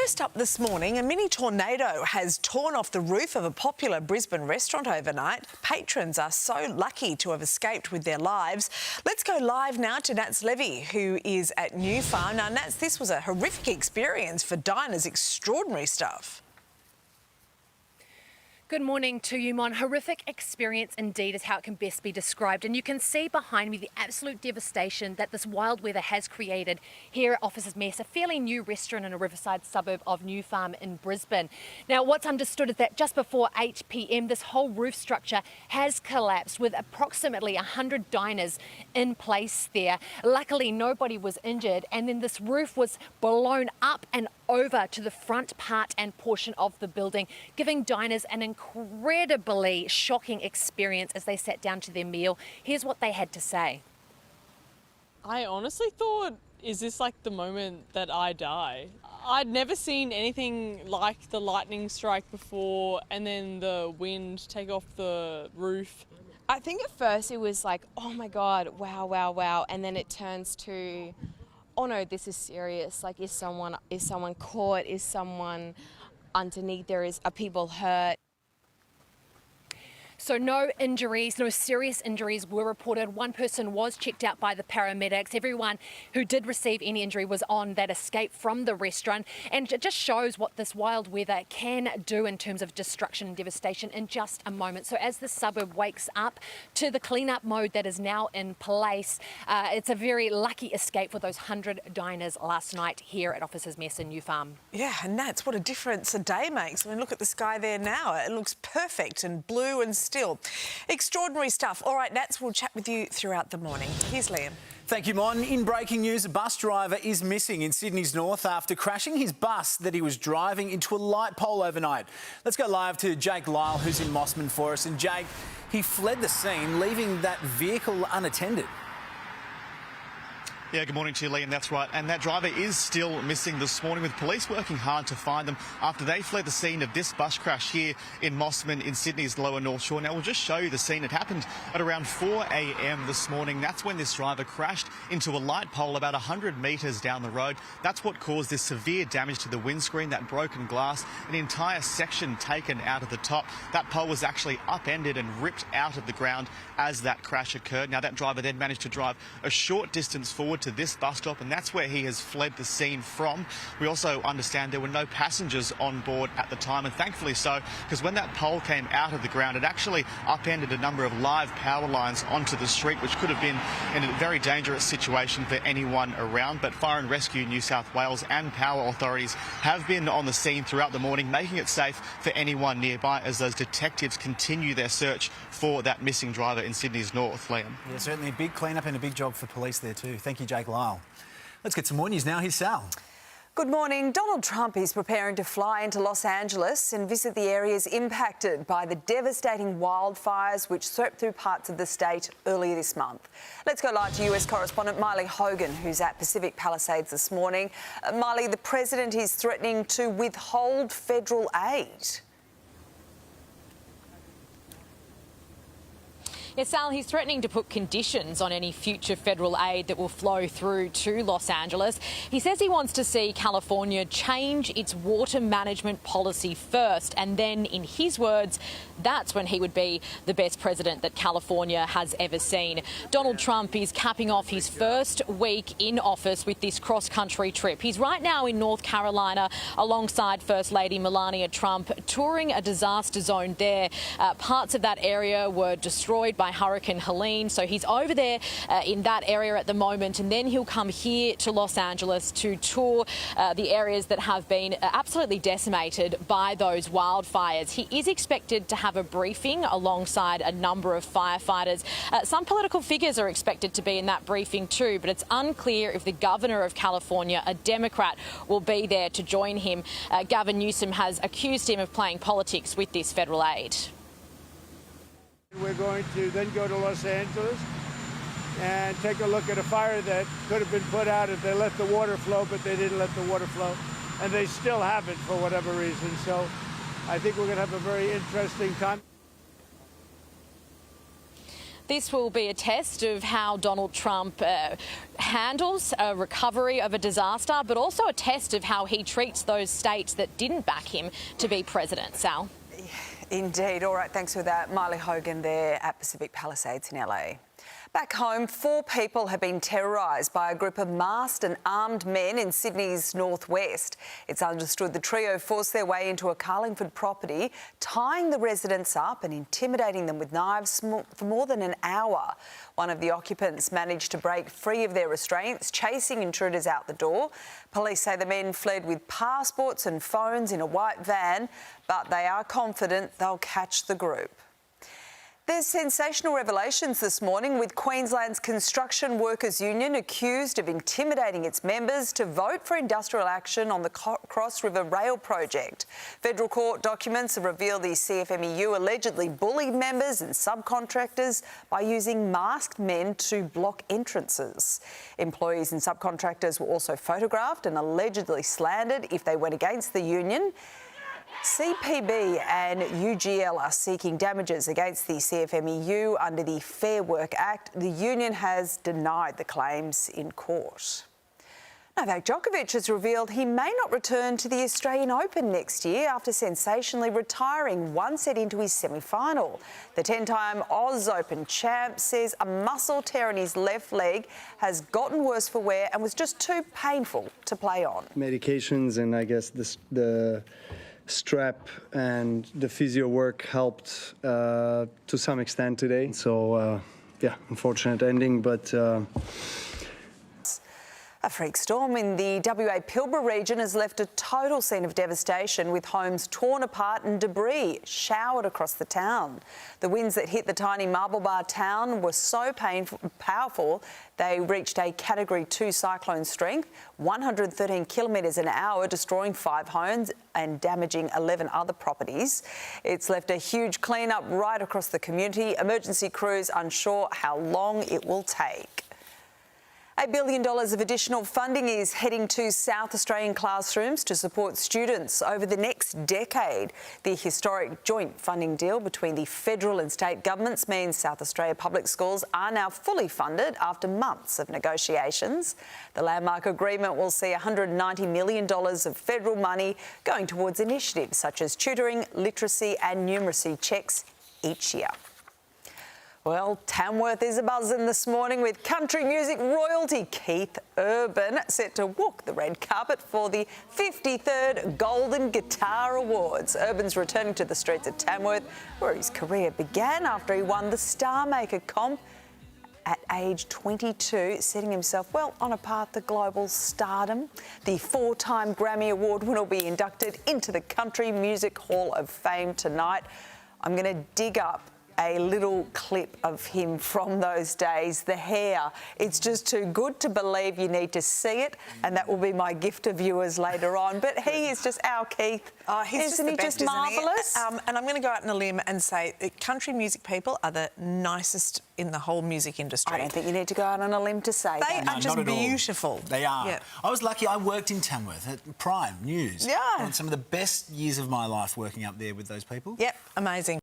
First up this morning, a mini tornado has torn off the roof of a popular Brisbane restaurant overnight. Patrons are so lucky to have escaped with their lives. Let's go live now to Nats Levy, who is at New Farm. Now, Nats, this was a horrific experience for diners. Extraordinary stuff. Good morning to you, Mon. Horrific experience indeed is how it can best be described. And you can see behind me the absolute devastation that this wild weather has created here at Officers Mess, a fairly new restaurant in a riverside suburb of New Farm in Brisbane. Now, what's understood is that just before 8 p.m, this whole roof structure has collapsed with approximately 100 diners in place there. Luckily, nobody was injured, and then this roof was blown up and over to the front part and portion of the building, giving diners an incredibly shocking experience as they sat down to their meal. Here's what they had to say. I honestly thought, is this like the moment that I die? I'd never seen anything like the lightning strike before and then the wind take off the roof. I think at first it was like, oh my God, wow, wow, wow. And then it turns to, oh no, this is serious. Like, is someone caught? Is someone underneath? Are people hurt? So no injuries, no serious injuries were reported. One person was checked out by the paramedics. Everyone who did receive any injury was on that escape from the restaurant. And it just shows what this wild weather can do in terms of destruction and devastation in just a moment. So as the suburb wakes up to the cleanup mode that is now in place, it's a very lucky escape for those 100 diners last night here at Officers Mess in New Farm. Yeah, and Nats, what a difference a day makes. I mean, look at the sky there now. It looks perfect and blue and still. Extraordinary stuff. All right, Nats, we'll chat with you throughout the morning. Here's Liam. Thank you, Mon. In breaking news, a bus driver is missing in Sydney's north after crashing his bus that he was driving into a light pole overnight. Let's go live to Jake Lyle, who's in Mosman for us. And Jake, he fled the scene, leaving that vehicle unattended. Yeah, good morning to you, Lee, and that's right. And that driver is still missing this morning, with police working hard to find them after they fled the scene of this bus crash here in Mosman in Sydney's lower North Shore. Now, we'll just show you the scene. It happened at around 4 a.m. this morning. That's when this driver crashed into a light pole about 100 metres down the road. That's what caused this severe damage to the windscreen, that broken glass, an entire section taken out of the top. That pole was actually upended and ripped out of the ground as that crash occurred. Now, that driver then managed to drive a short distance forward to this bus stop, and that's where he has fled the scene from. We also understand there were no passengers on board at the time, and thankfully so, because when that pole came out of the ground, it actually upended a number of live power lines onto the street, which could have been in a very dangerous situation for anyone around. But Fire and Rescue New South Wales and power authorities have been on the scene throughout the morning, making it safe for anyone nearby as those detectives continue their search for that missing driver in Sydney's north. Liam. Yeah, certainly a big clean-up and a big job for police there too. Thank you, Jake Lyle. Let's get some more news now. Here's Sal. Good morning. Donald Trump is preparing to fly into Los Angeles and visit the areas impacted by the devastating wildfires which swept through parts of the state earlier this month. Let's go live to US correspondent Miley Hogan, who's at Pacific Palisades this morning. Miley, the president is threatening to withhold federal aid. Yes, Sal, he's threatening to put conditions on any future federal aid that will flow through to Los Angeles. He says he wants to see California change its water management policy first, and then, in his words, that's when he would be the best president that California has ever seen. Donald Trump is capping off his first week in office with this cross-country trip. He's right now in North Carolina alongside First Lady Melania Trump, touring a disaster zone there. Parts of that area were destroyed by Hurricane Helene, so he's over there in that area at the moment, and then he'll come here to Los Angeles to tour the areas that have been absolutely decimated by those wildfires. He is expected to have a briefing alongside a number of firefighters. Some political figures are expected to be in that briefing too, but it's unclear if the governor of California, a Democrat, will be there to join him. Gavin Newsom has accused him of playing politics with this federal aid. We're going to then go to Los Angeles and take a look at a fire that could have been put out if they let the water flow, but they didn't let the water flow, and they still haven't for whatever reason. So I think we're going to have a very interesting time. This will be a test of how Donald Trump handles a recovery of a disaster, but also a test of how he treats those states that didn't back him to be president. Sal? Indeed. All right, thanks for that. Miley Hogan there at Pacific Palisades in LA. Back home, 4 people have been terrorised by a group of masked and armed men in Sydney's northwest. It's understood the trio forced their way into a Carlingford property, tying the residents up and intimidating them with knives for more than an hour. One of the occupants managed to break free of their restraints, chasing intruders out the door. Police say the men fled with passports and phones in a white van, but they are confident they'll catch the group. There's sensational revelations this morning, with Queensland's Construction Workers Union accused of intimidating its members to vote for industrial action on the Cross River Rail project. Federal court documents have revealed the CFMEU allegedly bullied members and subcontractors by using masked men to block entrances. Employees and subcontractors were also photographed and allegedly slandered if they went against the union. CPB and UGL are seeking damages against the CFMEU under the Fair Work Act. The union has denied the claims in court. Novak Djokovic has revealed he may not return to the Australian Open next year after sensationally retiring one set into his semi-final. The 10-time Oz Open champ says a muscle tear in his left leg has gotten worse for wear and was just too painful to play on. Medications and I guess the strap and the physio work helped to some extent today. So, yeah, unfortunate ending, but... A freak storm in the WA Pilbara region has left a total scene of devastation, with homes torn apart and debris showered across the town. The winds that hit the tiny Marble Bar town were so powerful they reached a Category 2 cyclone strength, 113 kilometres an hour, destroying 5 homes and damaging 11 other properties. It's left a huge clean-up right across the community. Emergency crews unsure how long it will take. $8 billion of additional funding is heading to South Australian classrooms to support students over the next decade. The historic joint funding deal between the federal and state governments means South Australia public schools are now fully funded after months of negotiations. The landmark agreement will see $190 million of federal money going towards initiatives such as tutoring, literacy and numeracy checks each year. Well, Tamworth is a-buzzing this morning with country music royalty Keith Urban set to walk the red carpet for the 53rd Golden Guitar Awards. Urban's returning to the streets of Tamworth, where his career began after he won the Star Maker comp at age 22, setting himself well on a path to global stardom. The 4-time Grammy Award winner will be inducted into the Country Music Hall of Fame tonight. I'm going to dig up a little clip of him from those days. The hair, it's just too good to believe. You need to see it, and that will be my gift to viewers later on. But he is just our Keith. Oh, he's isn't he just marvellous? And I'm going to go out on a limb and say country music people are the nicest in the whole music industry. I don't think you need to go out on a limb to say they that. are just beautiful. They are. Yeah. I was lucky. I worked in Tamworth at Prime News. Yeah. And some of the best years of my life working up there with those people. Yep, amazing.